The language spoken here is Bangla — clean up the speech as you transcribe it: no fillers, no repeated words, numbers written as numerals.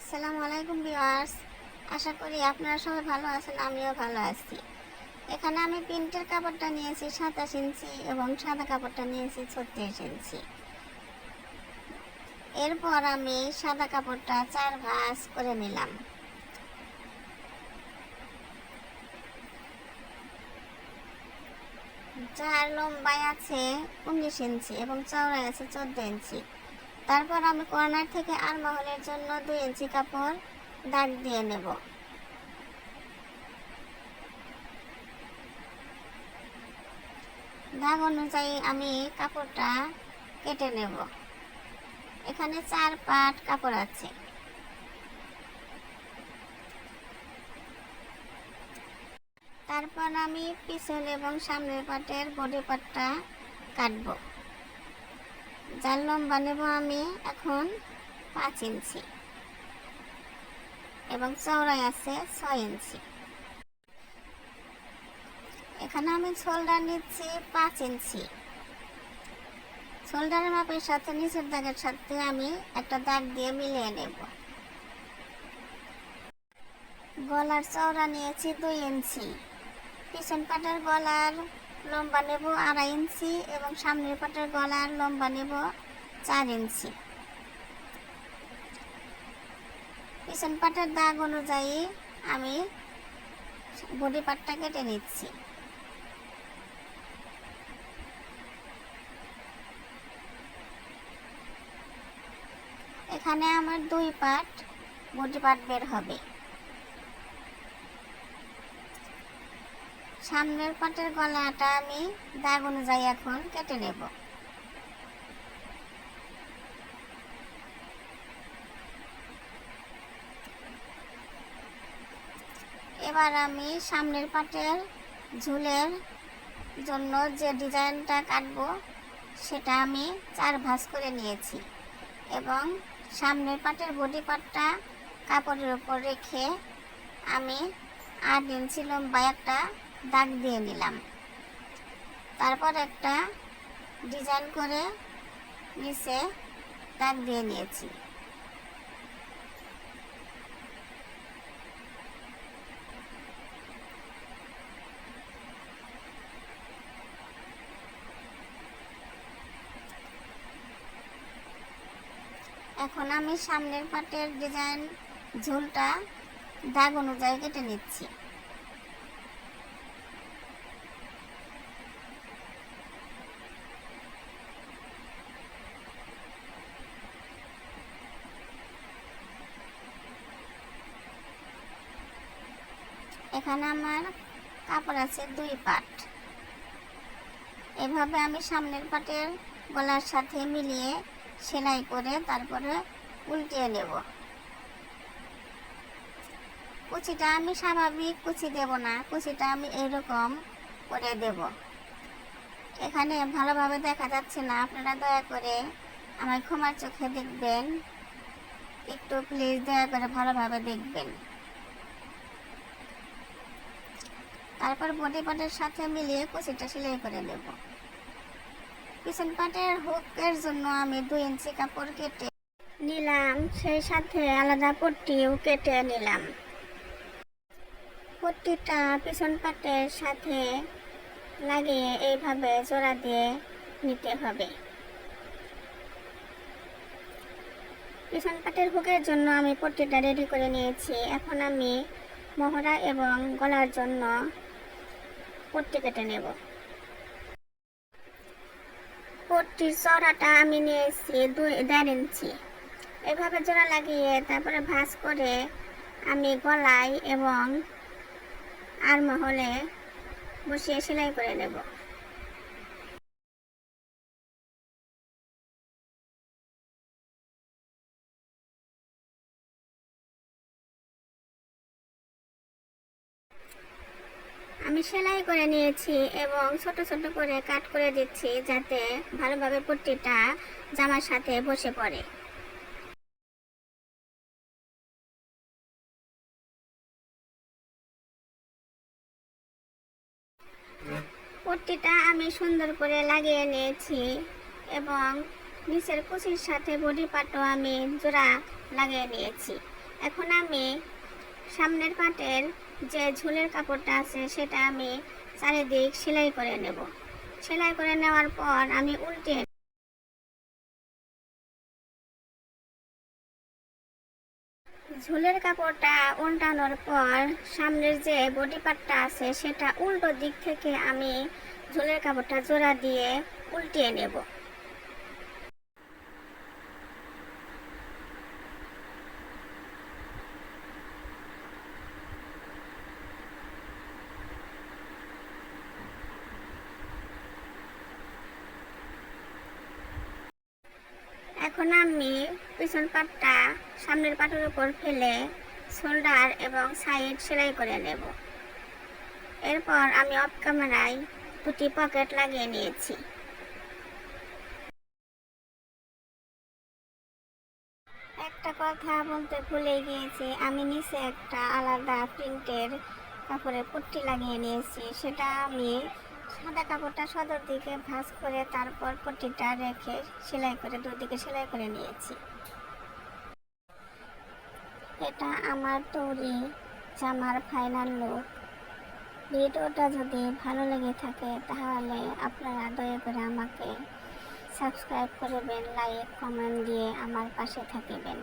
আসসালামু আলাইকুম ভিউয়ার্স, আশা করি আপনারা সবাই ভালো আছেন। আমিও ভালো আছি। এখানে আমি প্রিন্টের কাপড়টা নিয়েছি 27 ইঞ্চি এবং সাদা কাপড়টা নিয়েছি 36 ইঞ্চি। এরপর আমি সাদা কাপড়টা 4 ভাঁজ করে নিলাম। যার লম্বায় আছে 19 ইঞ্চি এবং চওড়ায় আছে 14 ইঞ্চি। তারপর আমি কর্নার থেকে আরমহলের জন্য 2 ইঞ্চি কাপড় দাগ দিয়ে নেব। দাগ অনুযায়ী আমি কাপড়টা কেটে নেব। এখানে 4 পাট কাপড় আছে। তারপর আমি পিছন এবং সামনের পাটের বডি পার্টটা কাটবো। যার লম্বা নেব আমি এখন 5 ইঞ্চি এবং চওড়ায় আছে 6 ইঞ্চি। এখানে আমি শোল্ডার নিচ্ছি 5 ইঞ্চি। শোল্ডারের মাপের সাথে নিচের দাগের সাথে আমি একটা দাগ দিয়ে মিলিয়ে নেব। গলার চওড়া নিয়েছি 2 ইঞ্চি। পিছন পাটের গলার লম্বা নেব 2.5 ইঞ্চি এবং সামনের পাটের গলার লম্বা নেব 4 ইঞ্চি। পিছন পাটের দাগ অনুযায়ী আমি বডি পার্টটা কেটে নিচ্ছি। এখানে আমার 2 পার্ট বডি পার্ট বের হবে। সামনের পাটের গলাটা আমি দাগ অনুযায়ী এখন কেটে নেব। এবার আমি সামনের পাটের ঝুলের জন্য যে ডিজাইনটা কাটবো সেটা আমি 4 ভাঁজ করে নিয়েছি এবং সামনের পাটের বডি পার্টটা কাপড়ের উপর রেখে আমি 8 ইঞ্চি লম্বা একটা দাগ দিয়ে নিলাম। তারপর একটা ডিজাইন করে নিচে দাগ দিয়ে নিয়েছি। এখন আমি সামনের পাটের ডিজাইন ঝুলটা দাগ অনুযায়ী কেটে নিচ্ছি। এখানে আমার কাপড় আছে 2 পাট। এভাবে আমি সামনের পাটের গলার সাথে মিলিয়ে সেলাই করে তারপরে উল্টিয়ে নেব। কুচিটা আমি স্বাভাবিক কুচি দেব না, কুচিটা আমি এরকম করে দেব। এখানে ভালোভাবে দেখা যাচ্ছে না, আপনারা দয়া করে আমার ক্ষমার চোখে দেখবেন, একটু প্লিজ দয়া করে ভালোভাবে দেখবেন। তারপর বডি পার্টের সাথে মিলিয়ে কুচিটা সেলাই করে নেব। পিছন পাটের হুকের জন্য আমি 2 ইঞ্চি কাপড় কেটে নিলাম, সেই সাথে আলাদা পট্টিও কেটে নিলাম। পট্টিটা পিছন পাটের সাথে লাগিয়ে এইভাবে জোড়া দিয়ে নিতে হবে। পিছন পাটের হুকের জন্য আমি পট্টিটা রেডি করে নিয়েছি। এখন আমি মহড়া এবং গলার জন্য পট্টি কেটে নেব। পট্টির চওড়াটা আমি নিয়েছি 1.5 ইঞ্চি। এভাবে জোড়া লাগিয়ে তারপরে ভাঁজ করে আমি গলায় এবং আরমহলে বসিয়ে সেলাই করে নেব। আমি সেলাই করে নিয়েছি এবং ছোট ছোট করে কাট করে দিচ্ছি যাতে ভালোভাবে পট্টিটা জামার সাথে বসে পড়ে। পট্টিটা আমি সুন্দর করে লাগিয়ে নিয়েছি এবং নিচের কুচির সাথে বডি পার্টও আমি জোড়া লাগিয়ে নিয়েছি। এখন আমি সামনের পাটের যে ঝুলের কাপড়টা আছে সেটা আমি চারিদিক সেলাই করে নেব। সেলাই করে নেওয়ার পর আমি উল্টে ঝুলের কাপড়টা উল্টানোর পর সামনের যে বডি পার্টটা আছে সেটা উল্টো দিক থেকে আমি ঝুলের কাপড়টা জোড়া দিয়ে উল্টিয়ে নেব। এখন আমি পিছন পাটটা সামনের পাটের উপর ফেলে শোল্ডার এবং সাইড সেলাই করে নেব। এরপর আমি অফ ক্যামেরায় দুটি পকেট লাগিয়ে নিয়েছি। একটা কথা বলতে ভুলে গিয়েছি, আমি নিচে একটা আলাদা প্রিন্টের কাপড়ের পট্টি লাগিয়ে নিয়েছি। সেটা আমি সাদা কাপড়টা সদর দিকে ভাঁজ করে তারপর পট্টিটা রেখে সেলাই করে দুদিকে সেলাই করে নিয়েছি। এটা আমার তৈরি জামার ফাইনাল লুক। ভিডিওটা যদি ভালো লেগে থাকে তাহলে আপনারা দয়া করে আমাকে সাবস্ক্রাইব করবেন, লাইক কমেন্ট দিয়ে আমার পাশে থাকবেন।